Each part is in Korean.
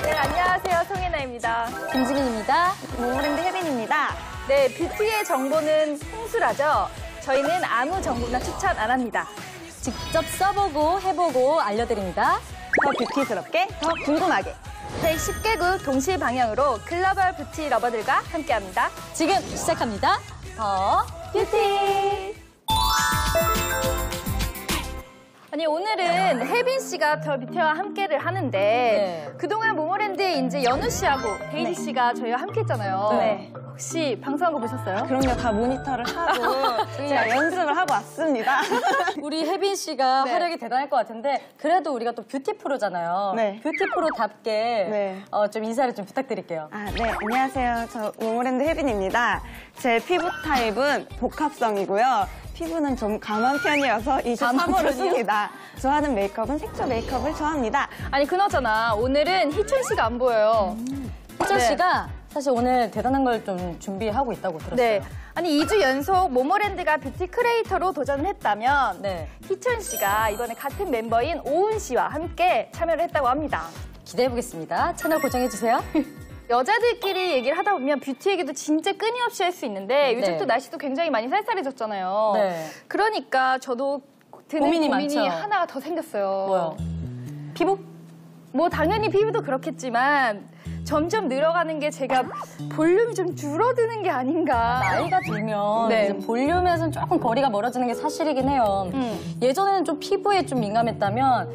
네, 안녕하세요. 송혜나입니다. 김지민입니다. 모모랜드 혜빈입니다. 네, 뷰티의 정보는 홍수라죠. 저희는 아무 정보나 추천 안 합니다. 직접 써보고 해보고 알려드립니다. 더 뷰티스럽게, 더 궁금하게. 110개국 동시 방향으로 글로벌 뷰티 러버들과 함께합니다. 지금 시작합니다. 더 뷰티! 아니, 오늘은 혜빈 씨가 더 뷰티와 함께를 하는데 네. 그동안 모모랜드에 이제 연우 씨하고 데이지 씨가 저희와 함께 했잖아요. 네. 혹시 방송한 거 보셨어요? 그럼요, 다 모니터를 하고 제가 연습을 하고 왔습니다. 우리 혜빈 씨가 네. 활약이 대단할 것 같은데 그래도 우리가 또 뷰티 프로잖아요. 네. 뷰티 프로답게 네. 좀 인사를 좀 부탁드릴게요. 네, 안녕하세요. 저 모모랜드 혜빈입니다. 제 피부 타입은 복합성이고요. 피부는 좀 감한 편이어서 23호를 씁니다. 좋아하는 메이크업은 색조 메이크업을 좋아합니다. 아니, 그나저나 오늘은 희춘 씨가 안 보여요. 희철 네. 씨가 사실 오늘 대단한 걸 좀 준비하고 있다고 들었어요. 네. 아니, 2주 연속 모모랜드가 뷰티 크리에이터로 도전을 했다면 네. 희춘 씨가 이번에 같은 멤버인 오은 씨와 함께 참여를 했다고 합니다. 기대해보겠습니다. 채널 고정해주세요. 여자들끼리 얘기를 하다 보면 뷰티 얘기도 진짜 끊임없이 할 수 있는데 요즘 네. 또 날씨도 굉장히 많이 쌀쌀해졌잖아요. 네. 그러니까 저도 드는 고민이 고민이 많죠. 하나가 더 생겼어요. 뭐요? 피부? 뭐 당연히 피부도 그렇겠지만 점점 늘어가는 게 제가 볼륨이 좀 줄어드는 게 아닌가. 나이가 들면 네. 이제 볼륨에서는 조금 거리가 멀어지는 게 사실이긴 해요. 예전에는 좀 피부에 좀 민감했다면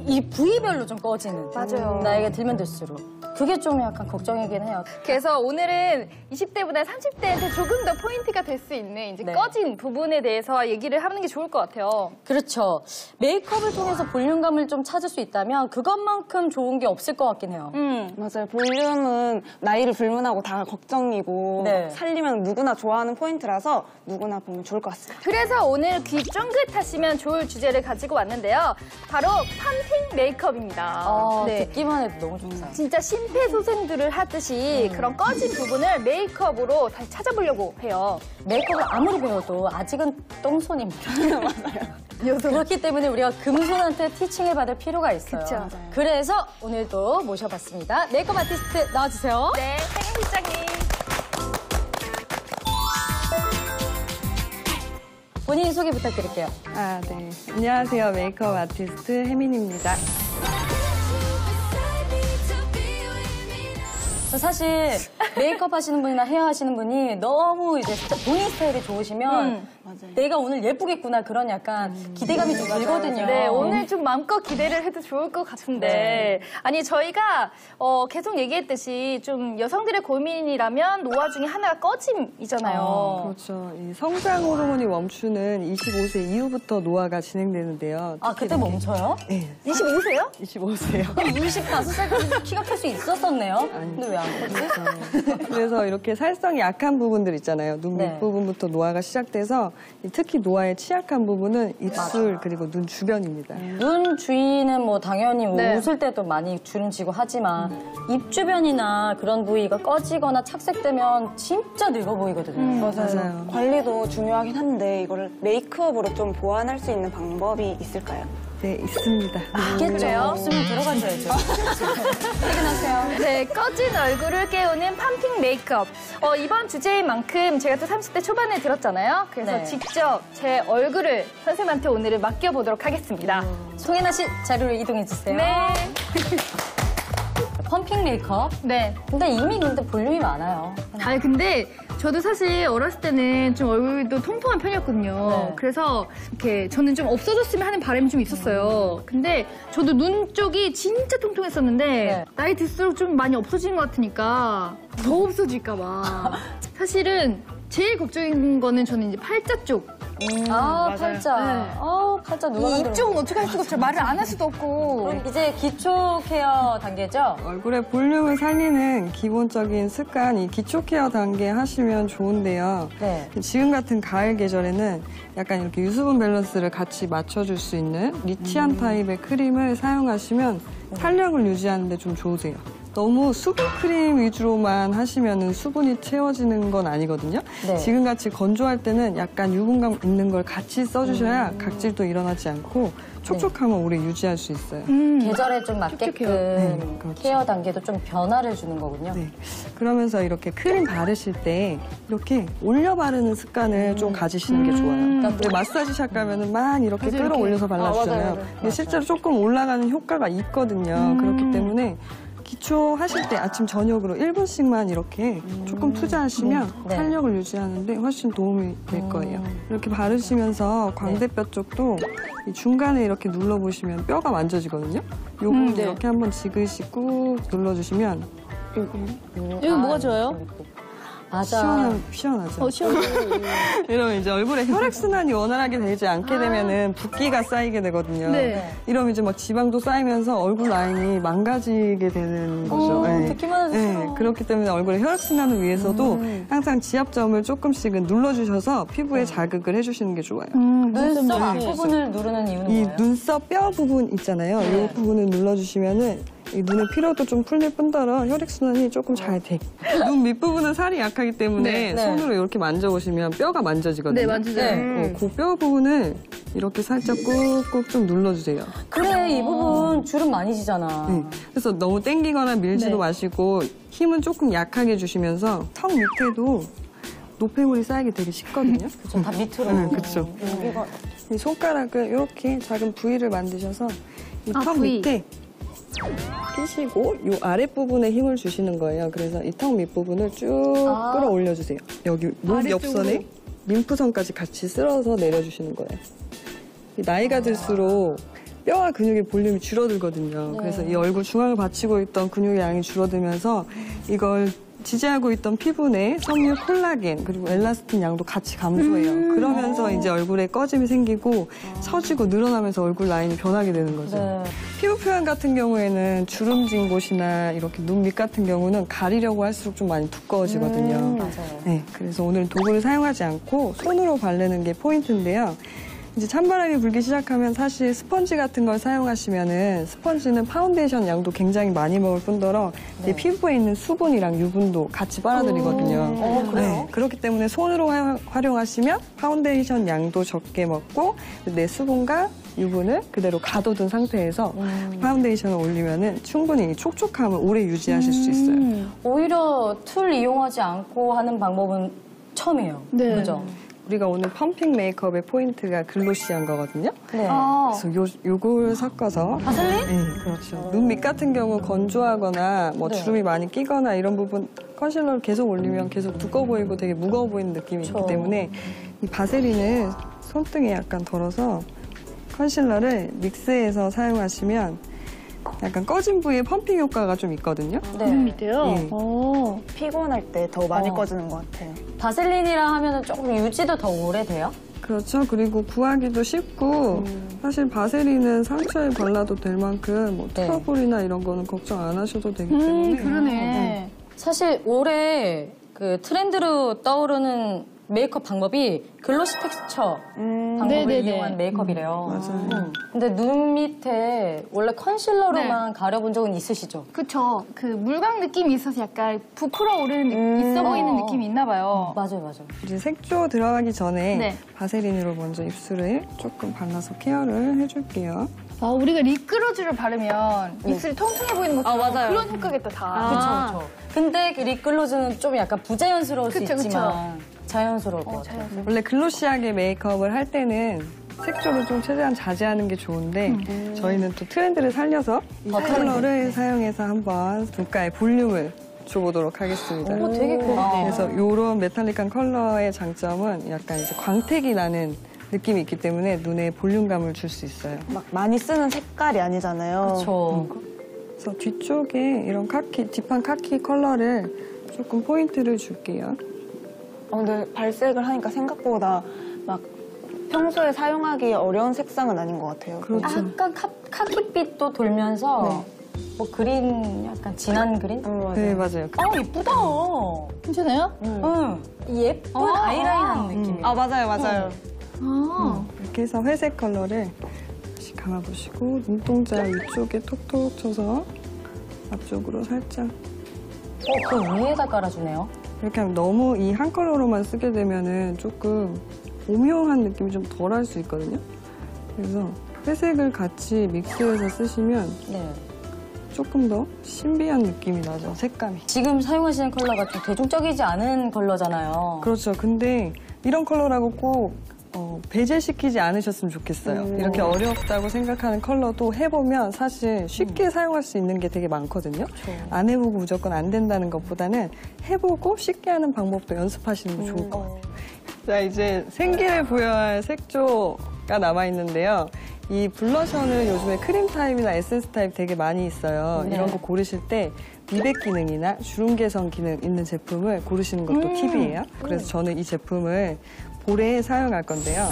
이 부위별로 좀 꺼지는. 맞아요. 나이가 들면 들수록. 그게 좀 약간 걱정이긴 해요. 그래서 오늘은 20대보다 30대한테 조금 더 포인트가 될 수 있는 이제 네. 꺼진 부분에 대해서 얘기를 하는 게 좋을 것 같아요. 그렇죠. 메이크업을 통해서 볼륨감을 좀 찾을 수 있다면 그것만큼 좋은 게 없을 것 같긴 해요. 맞아요. 볼륨은 나이를 불문하고 다 걱정이고 네. 살리면 누구나 좋아하는 포인트라서 누구나 보면 좋을 것 같습니다. 그래서 오늘 귀 쫑긋하시면 좋을 주제를 가지고 왔는데요. 바로 펌핑 메이크업입니다. 네. 듣기만 해도 너무 좋다. 진짜 심폐소생술을 하듯이 그런 꺼진 부분을 메이크업으로 다시 찾아보려고 해요. 메이크업을 아무리 배워도 아직은 똥손입니다. 맞아요. 그렇기 때문에 우리가 금손한테 티칭을 받을 필요가 있어요. 그쵸. 맞아요. 그래서 오늘도 모셔봤습니다. 메이크업 아티스트 나와주세요. 네, 혜민 실장님. 본인 소개 부탁드릴게요. 네. 안녕하세요. 메이크업 아티스트 혜민입니다. 사실 메이크업 하시는 분이나 헤어 하시는 분이 너무 이제 본인 스타일이 좋으시면 내가 오늘 예쁘겠구나 그런 약간 기대감이 좀 들거든요. 네, 오늘 좀 마음껏 기대를 해도 좋을 것 같은데. 네. 아니, 저희가 계속 얘기했듯이 좀 여성들의 고민이라면 노화 중에 하나가 꺼짐이잖아요. 그렇죠. 이 성장 호르몬이 멈추는 25세 이후부터 노화가 진행되는데요. 아, 그때 멈춰요? 네, 25세요? 25세요. 25살까지 키가 클 수 있었었네요. 근데 왜 안 컸지? 그래서 이렇게 살성이 약한 부분들 있잖아요. 눈 네. 밑부분부터 노화가 시작돼서 특히 노화에 취약한 부분은 입술 그리고 눈 주변입니다. 눈 주위는 뭐 당연히 네. 웃을 때도 많이 주름 지고 하지만 입 주변이나 그런 부위가 꺼지거나 착색되면 진짜 늙어 보이거든요. 맞아요. 관리도 중요하긴 한데 이거를 메이크업으로 좀 보완할 수 있는 방법이 있을까요? 네, 있습니다. 있겠죠. 그래요? 없으면 들어가셔야죠. 퇴근하세요. 네, 꺼진 얼굴을 깨우는 펌핑 메이크업. 이번 주제인 만큼 제가 또 30대 초반에 들었잖아요. 그래서 네. 직접 제 얼굴을 선생님한테 오늘은 맡겨보도록 하겠습니다. 송혜나 씨 자료로 이동해 주세요. 네. 펌핑 메이크업. 네. 근데 이미 볼륨이 많아요. 아니, 근데 저도 사실 어렸을 때는 좀 얼굴도 통통한 편이었거든요. 네. 그래서 이렇게 저는 좀 없어졌으면 하는 바람이 좀 있었어요. 근데 저도 눈 쪽이 진짜 통통했었는데 네. 나이 들수록 좀 많이 없어지는 것 같으니까 더 없어질까 봐. 사실은 제일 걱정인 거는 저는 이제 팔자 쪽. 아, 팔자. 네. 팔자 누가 이 만들었나? 입쪽은 어떻게 할 수가 없죠. 말을 안 할 수도 없고. 그럼 이제 기초 케어 단계죠? 얼굴의 볼륨을 살리는 기본적인 습관, 이 기초 케어 단계 하시면 좋은데요. 네. 지금 같은 가을 계절에는 약간 이렇게 유수분 밸런스를 같이 맞춰줄 수 있는 리치한 타입의 크림을 사용하시면 탄력을 유지하는 데 좀 좋으세요. 너무 수분 크림 위주로만 하시면은 수분이 채워지는 건 아니거든요. 네. 지금같이 건조할 때는 약간 유분감 있는 걸 같이 써주셔야 각질도 일어나지 않고 촉촉함을 오래 유지할 수 있어요. 계절에 좀 맞게끔 네, 그렇죠. 케어 단계도 좀 변화를 주는 거군요. 네. 그러면서 이렇게 크림 바르실 때 이렇게 올려 바르는 습관을 좀 가지시는 게 좋아요. 근데 마사지샵 가면은 막 이렇게 끌어올려서 발라주잖아요. 근데 실제로 조금 올라가는 효과가 있거든요. 그렇기 때문에 기초 하실 때 아침 저녁으로 1분씩만 이렇게 조금 투자하시면 네. 탄력을 유지하는데 훨씬 도움이 될 거예요. 이렇게 바르시면서 광대뼈 쪽도 이 중간에 이렇게 눌러보시면 뼈가 만져지거든요. 요거 이렇게 한번 지그시 꾹 눌러주시면 이거 뭐가 좋아요? 맞아. 시원하죠. 시원해. 이러면 이제 얼굴에 혈액순환이 원활하게 되지 않게 되면은 붓기가 쌓이게 되거든요. 네. 이러면 이제 막 지방도 쌓이면서 얼굴 라인이 망가지게 되는 거죠. 듣기만 해도 싫어. 그렇기 때문에 얼굴의 혈액순환을 위해서도 항상 지압점을 조금씩은 눌러주셔서 피부에 자극을 해주시는 게 좋아요. 눈썹 앞부분을 누르는 이유는 이 뭐예요? 눈썹 뼈 부분 있잖아요. 이 부분을 눌러주시면은 이 눈의 피로도 좀 풀릴 뿐더러 혈액순환이 조금 잘 돼. 눈 밑부분은 살이 약하기 때문에 네. 손으로 이렇게 만져보시면 뼈가 만져지거든요. 네, 만지죠. 그 뼈 부분을 이렇게 살짝 꾹꾹 좀 눌러주세요. 그래, 이 부분 주름 많이 지잖아. 네. 그래서 너무 당기거나 밀지도 마시고 힘은 조금 약하게 주시면서 턱 밑에도 노폐물이 쌓이기 되게 쉽거든요. 그렇죠. 다 밑으로. 그렇죠. 여기가 이 손가락을 이렇게 작은 V를 만드셔서 이 턱 V. 밑에 끼시고 이 아랫부분에 힘을 주시는 거예요. 그래서 이 턱 밑부분을 쭉 끌어올려주세요. 여기 목 옆선에 림프선까지 같이 쓸어서 내려주시는 거예요. 이 나이가 들수록 뼈와 근육의 볼륨이 줄어들거든요. 그래서 이 얼굴 중앙을 받치고 있던 근육의 양이 줄어들면서 이걸 지지하고 있던 피부 내 섬유 콜라겐 그리고 엘라스틴 양도 같이 감소해요. 그러면서 이제 얼굴에 꺼짐이 생기고 처지고 늘어나면서 얼굴 라인이 변하게 되는 거죠. 네. 피부 표현 같은 경우에는 주름진 곳이나 이렇게 눈 밑 같은 경우는 가리려고 할수록 좀 많이 두꺼워지거든요. 맞아요. 네, 그래서 오늘은 도구를 사용하지 않고 손으로 바르는 게 포인트인데요. 이제 찬바람이 불기 시작하면 사실 스펀지 같은 걸 사용하시면은 스펀지는 파운데이션 양도 굉장히 많이 먹을 뿐더러 내 피부에 있는 수분이랑 유분도 같이 빨아들이거든요. 그래요? 그렇기 때문에 손으로 활용하시면 파운데이션 양도 적게 먹고 내 수분과 유분을 그대로 가둬둔 상태에서 파운데이션을 올리면은 충분히 이 촉촉함을 오래 유지하실 수 있어요. 오히려 툴 이용하지 않고 하는 방법은 처음이에요. 네. 그죠? 우리가 오늘 펌핑 메이크업의 포인트가 글로시한 거거든요. 네. 그래서 요걸 섞어서 바슬린? 네, 그렇죠. 눈 밑 같은 경우 건조하거나 뭐 주름이 많이 끼거나 이런 부분 컨실러를 계속 올리면 계속 두꺼워 보이고 되게 무거워 보이는 느낌이 있기 때문에 이 바세린을 손등에 약간 덜어서 컨실러를 믹스해서 사용하시면 약간 꺼진 부위에 펌핑 효과가 좀 있거든요. 눈 밑에요? 네. 피곤할 때 더 많이 꺼지는 것 같아요. 바셀린이라 하면 조금 유지도 더 오래돼요? 그렇죠. 그리고 구하기도 쉽고 사실 바세린은 상처에 발라도 될 만큼 뭐 네. 트러블이나 이런 거는 걱정 안 하셔도 되기 때문에 그러네. 사실 올해 그 트렌드로 떠오르는 메이크업 방법이 글로시 텍스처 방법을 네네네. 이용한 메이크업이래요. 맞아요. 근데 눈 밑에 원래 컨실러로만 가려본 적은 있으시죠? 그쵸. 그 물광 느낌이 있어서 약간 부풀어 오르는 있어 보이는 느낌이 있나 봐요. 맞아요, 맞아요. 이제 색조 들어가기 전에 네. 바세린으로 먼저 입술을 조금 발라서 케어를 해줄게요. 우리가 립글로즈를 바르면 입술이 통통해 보이는 것처럼 맞아요. 그런 효과겠다, 다. 그쵸, 그쵸. 근데 그 립글로즈는 좀 약간 부자연스러울 수 그쵸, 그쵸. 있지만 자연스러울 것 같아요. 원래 글로시하게 메이크업을 할 때는 색조를 좀 최대한 자제하는 게 좋은데 저희는 또 트렌드를 살려서 이 컬러를 사용해서 한번 눈가에 볼륨을 줘보도록 하겠습니다. 되게 고마워. 그래서 이런 메탈릭한 컬러의 장점은 약간 이제 광택이 나는 느낌이 있기 때문에 눈에 볼륨감을 줄 수 있어요. 막 많이 쓰는 색깔이 아니잖아요. 그쵸. 그래서 뒤쪽에 이런 카키, 딥한 카키 컬러를 조금 포인트를 줄게요. 근데 발색을 하니까 생각보다 막 평소에 사용하기 어려운 색상은 아닌 것 같아요. 그렇죠. 약간 카키빛도 돌면서 뭐 그린, 약간 진한 그린? 네, 맞아요. 예쁘다. 괜찮아요? 응. 예쁜 아이라인 느낌이에요. 맞아요. 이렇게 해서 회색 컬러를 다시 감아보시고 눈동자 위쪽에 톡톡 쳐서 앞쪽으로 살짝. 그 위에다 깔아주네요. 이렇게 하면 너무 이 한 컬러로만 쓰게 되면은 조금 오묘한 느낌이 좀 덜 할 수 있거든요. 그래서 회색을 같이 믹스해서 쓰시면 네. 조금 더 신비한 느낌이 나죠, 색감이. 지금 사용하시는 컬러가 좀 대중적이지 않은 컬러잖아요. 그렇죠. 근데 이런 컬러라고 꼭 배제시키지 않으셨으면 좋겠어요. 이렇게 어렵다고 생각하는 컬러도 해보면 사실 쉽게 사용할 수 있는 게 되게 많거든요. 안 해보고 무조건 안 된다는 것보다는 해보고 쉽게 하는 방법도 연습하시는 거 좋을 것 같아요. 자, 이제 생기를 부여할 색조가 남아있는데요. 이 블러셔는 요즘에 크림 타입이나 에센스 타입 되게 많이 있어요. 네. 이런 거 고르실 때 미백 기능이나 주름 개선 기능 있는 제품을 고르시는 것도 팁이에요. 그래서 저는 이 제품을 볼에 사용할 건데요.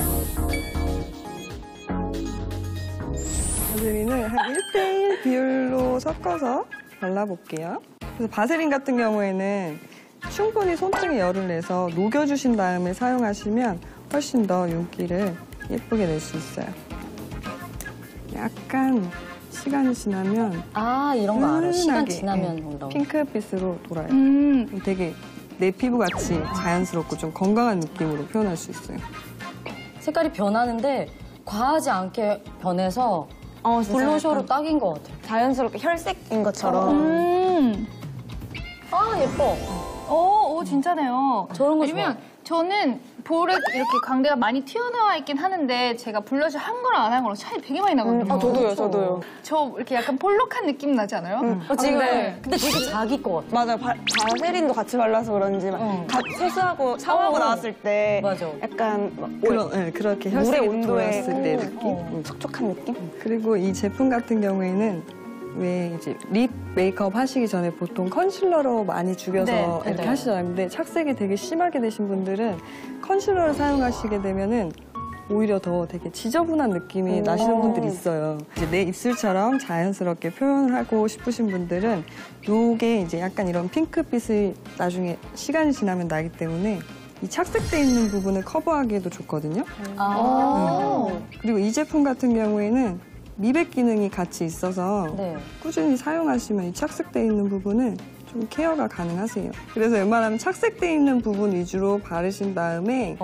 바세린을 한 1대1 비율로 섞어서 발라볼게요. 그래서 바세린 같은 경우에는 충분히 손등에 열을 내서 녹여주신 다음에 사용하시면 훨씬 더 윤기를 예쁘게 낼 수 있어요. 약간 시간이 지나면 아, 이런 거 알아요. 시간 은은하게, 지나면 예, 올라오는. 핑크빛으로 돌아요. 되게 내 피부같이 자연스럽고 좀 건강한 느낌으로 표현할 수 있어요. 색깔이 변하는데 과하지 않게 변해서 진짜 블러셔로 약간 딱인 것 같아요. 자연스럽게 혈색인 것처럼. 아, 예뻐. 오, 진짜네요. 저런 거 왜냐면 저는 볼에 이렇게 광대가 많이 튀어나와 있긴 하는데 제가 블러셔 한 거랑 안 한 거랑 차이 되게 많이 나거든요. 저도요. 저 이렇게 약간 볼록한 느낌 나지 않아요? 지금 네. 근데 되게 자기 것 같아. 맞아요. 바세린도 같이 발라서 그런지 갓 세수하고 샤워하고 나왔을 때 맞아. 약간 막 그렇게 물의 혈색이 온도에 돌았을 때 느낌? 촉촉한 느낌? 그리고 이 제품 같은 경우에는 왜 이제 립 메이크업 하시기 전에 보통 컨실러로 많이 죽여서 네, 이렇게 네. 하시잖아요. 근데 착색이 되게 심하게 되신 분들은 컨실러를 사용하시게 되면은 오히려 더 되게 지저분한 느낌이 나시는 분들이 있어요. 이제 내 입술처럼 자연스럽게 표현을 하고 싶으신 분들은 요게 이제 약간 이런 핑크빛이 나중에 시간이 지나면 나기 때문에 이 착색돼 있는 부분을 커버하기에도 좋거든요. 그리고 이 제품 같은 경우에는 미백 기능이 같이 있어서 네. 꾸준히 사용하시면 이 착색돼 있는 부분은 좀 케어가 가능하세요. 그래서 웬만하면 착색돼 있는 부분 위주로 바르신 다음에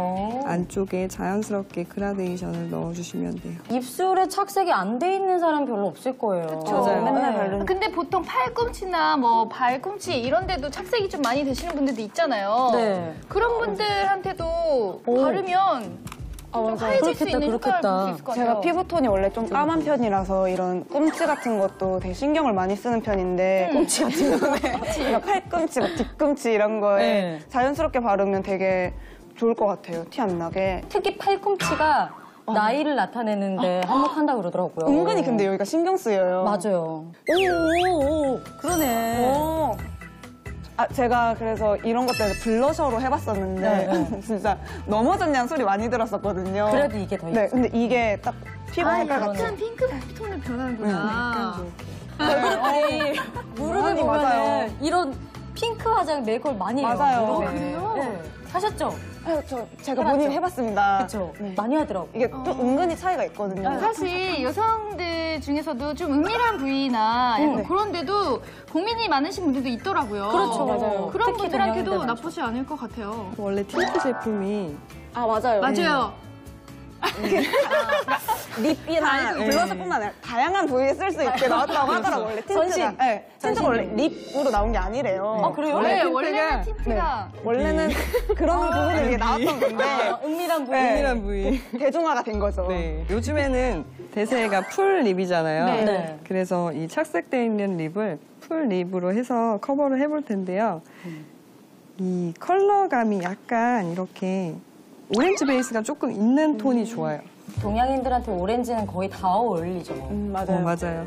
안쪽에 자연스럽게 그라데이션을 넣어주시면 돼요. 입술에 착색이 안 돼 있는 사람 별로 없을 거예요. 맞아요. 맨날 네. 바르는. 근데 보통 팔꿈치나 뭐 발꿈치 이런 데도 착색이 좀 많이 되시는 분들도 있잖아요. 네. 그런 분들한테도 바르면 좀 하얘질 수 그렇겠다, 있는 효과를 그렇겠다. 볼 수 있을 것 같아요. 제가 피부톤이 원래 좀 까만 편이라서 이런 꿈치 같은 것도 되게 신경을 많이 쓰는 편인데 꿈치 같은 거에 그러니까 팔꿈치, 뭐 뒤꿈치 이런 거에 네. 자연스럽게 바르면 되게 좋을 것 같아요. 티 안 나게. 특히 팔꿈치가 나이를 나타내는데 한몫한다 그러더라고요. 은근히 근데 여기가 신경 쓰여요. 맞아요. 오, 그러네. 제가 그래서 이런 것 때문에 블러셔로 해봤었는데 진짜 넘어졌냐는 소리 많이 들었었거든요. 그래도 이게 더 네, 근데 이게 딱 피부 색깔 약간 같은. 핑크 톤을 변하는구나. 얼굴이 무릎을 아니, 보면 맞아요. 이런 핑크 화장 메이크업 많이 해요. 맞아요. 무릎에. 그래요? 네. 하셨죠? 제가 해봤죠? 본인 해봤습니다. 그렇죠. 많이 하더라고요. 이게 또 은근히 차이가 있거든요. 사실 여성들 중에서도 좀 은밀한 부위나 약간 그런 데도 고민이 많으신 분들도 있더라고요. 그렇죠. 맞아요. 그런 특히 분들한테도 동양인들 나쁘지 않을 것 같아요. 원래 틴트 제품이 맞아요. 맞아요. 립이나 블러셔뿐만 아니라 다양한 부위에 쓸 수 있게 나왔다고 하더라고요. 원래 틴트가. 전신. 네, 틴트가 원래 립으로 나온 게 아니래요. 아, 그래요? 네, 틴트가- 원래는 틴트가 원래는 그런 부분을 위해 나왔던 건데 은밀한 부위. 네. 은밀한 부위. 대중화가 된 거죠. 네. 요즘에는 대세가 풀 립이잖아요. 네. 그래서 이 착색돼 있는 립을 풀 립으로 해서 커버를 해볼 텐데요. 이 컬러감이 약간 이렇게 오렌지 베이스가 조금 있는 톤이 좋아요. 동양인들한테 오렌지는 거의 다 어울리죠. 맞아요. 맞아요.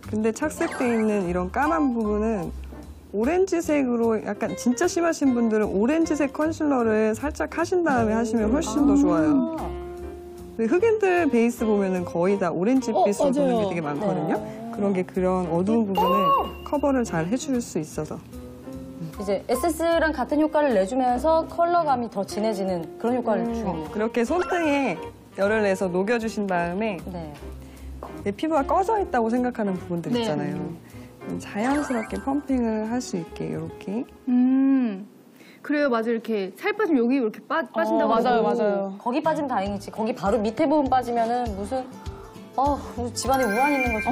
근데 착색돼 있는 이런 까만 부분은 오렌지색으로 약간 진짜 심하신 분들은 오렌지색 컨실러를 살짝 하신 다음에 하시면 훨씬 더 좋아요. 근데 흑인들 베이스 보면은 거의 다 오렌지빛으로 보는 게 되게 많거든요. 그런 게 그런 어두운 부분을 커버를 잘 해줄 수 있어서. 이제 에센스랑 같은 효과를 내주면서 컬러감이 더 진해지는 그런 효과를 주는. 그렇게 손등에 열을 내서 녹여주신 다음에 네. 내 피부가 꺼져 있다고 생각하는 부분들 네. 있잖아요. 자연스럽게 펌핑을 할 수 있게 이렇게. 그래요, 맞아요. 이렇게 살 빠지면 여기 이렇게 빠진다고. 맞아요. 거기 빠지면 다행이지. 거기 바로 밑에 부분 빠지면은 무슨 집안에 우환 있는 거죠.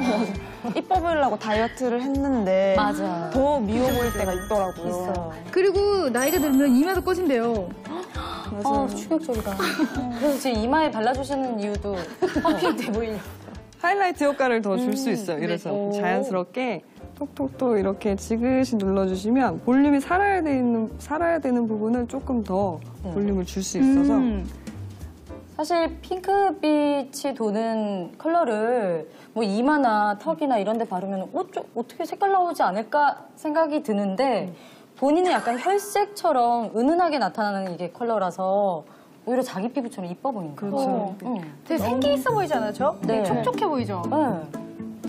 이뻐 보이려고 다이어트를 했는데 맞아. 더 미워 보일 때가 있더라고요. 있어. 그리고 나이가 들면 이마도 꺼진대요. 충격적이다. 그래서 지금 이마에 발라주시는 이유도 펌핑 돼 보이려고. 하이라이트 효과를 더 줄 수 있어요. 이래서 자연스럽게 톡톡톡 이렇게 지그시 눌러주시면 볼륨이 살아야 되는 부분을 조금 더 볼륨을 줄 수 있어서 사실 핑크빛이 도는 컬러를 뭐 이마나 턱이나 이런 데 바르면 어떻게 색깔 나오지 않을까 생각이 드는데 본인은 약간 혈색처럼 은은하게 나타나는 이게 컬러라서 오히려 자기 피부처럼 이뻐 보이는 거죠. 그렇죠. 되게 생기 있어 보이지 않아요? 네. 촉촉해 보이죠? 네.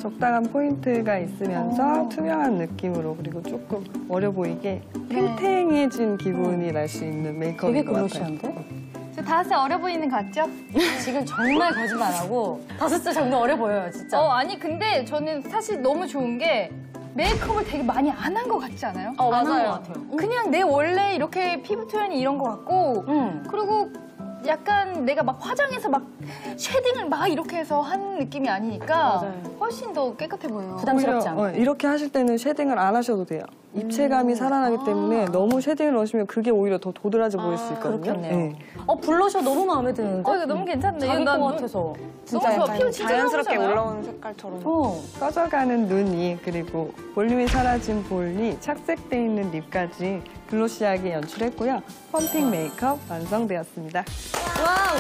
적당한 포인트가 있으면서 투명한 느낌으로 그리고 조금 어려 보이게 탱탱해진 기분이 날 수 있는 되게 메이크업인 것 같아요. 글로시한데? 저 5살 어려 보이는 거 같죠? 지금 정말 거짓말 안 하고 5살 정도 어려 보여요, 진짜. 아니 근데 저는 사실 너무 좋은 게 메이크업을 되게 많이 안 한 것 같지 않아요? 안 한 것 같아요. 그냥 내 원래 이렇게 피부 표현이 이런 것 같고 응. 그리고 약간 내가 막 화장해서 막 쉐딩을 막 이렇게 해서 한 느낌이 아니니까 훨씬 더 깨끗해 보여요. 부담스럽지 않고. 이렇게 하실 때는 쉐딩을 안 하셔도 돼요. 입체감이 살아나기 때문에 너무 쉐딩을 넣으시면 그게 오히려 더 도드라져 보일 수 있거든요. 그렇겠네요. 네. 블러셔 너무 마음에 드는데? 이거 너무 괜찮네. 자기 난 거 같아서. 진짜 너무 좋아. 약간 피부 진짜 자연스럽게 좋아하잖아요. 올라오는 색깔처럼. 꺼져가는 눈이 그리고 볼륨이 사라진 볼이 착색돼 있는 립까지 글로시하게 연출했고요. 펌핑 메이크업 완성되었습니다. 와우!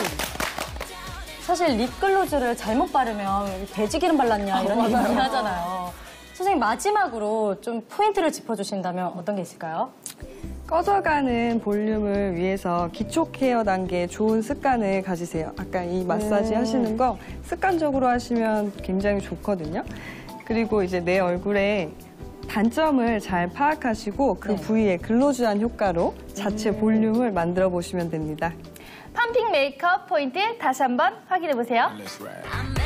사실 립글로즈를 잘못 바르면 돼지기름 발랐냐 이런 얘기 많이 하잖아요. 선생님 마지막으로 좀 포인트를 짚어주신다면 어떤 게 있을까요? 꺼져가는 볼륨을 위해서 기초 케어 단계에 좋은 습관을 가지세요. 아까 이 마사지 하시는 거 습관적으로 하시면 굉장히 좋거든요. 그리고 이제 내 얼굴에 단점을 잘 파악하시고 그 부위에 글로즈한 효과로 자체 볼륨을 만들어 보시면 됩니다. 펌핑 메이크업 포인트 다시 한번 확인해 보세요. Let's ride.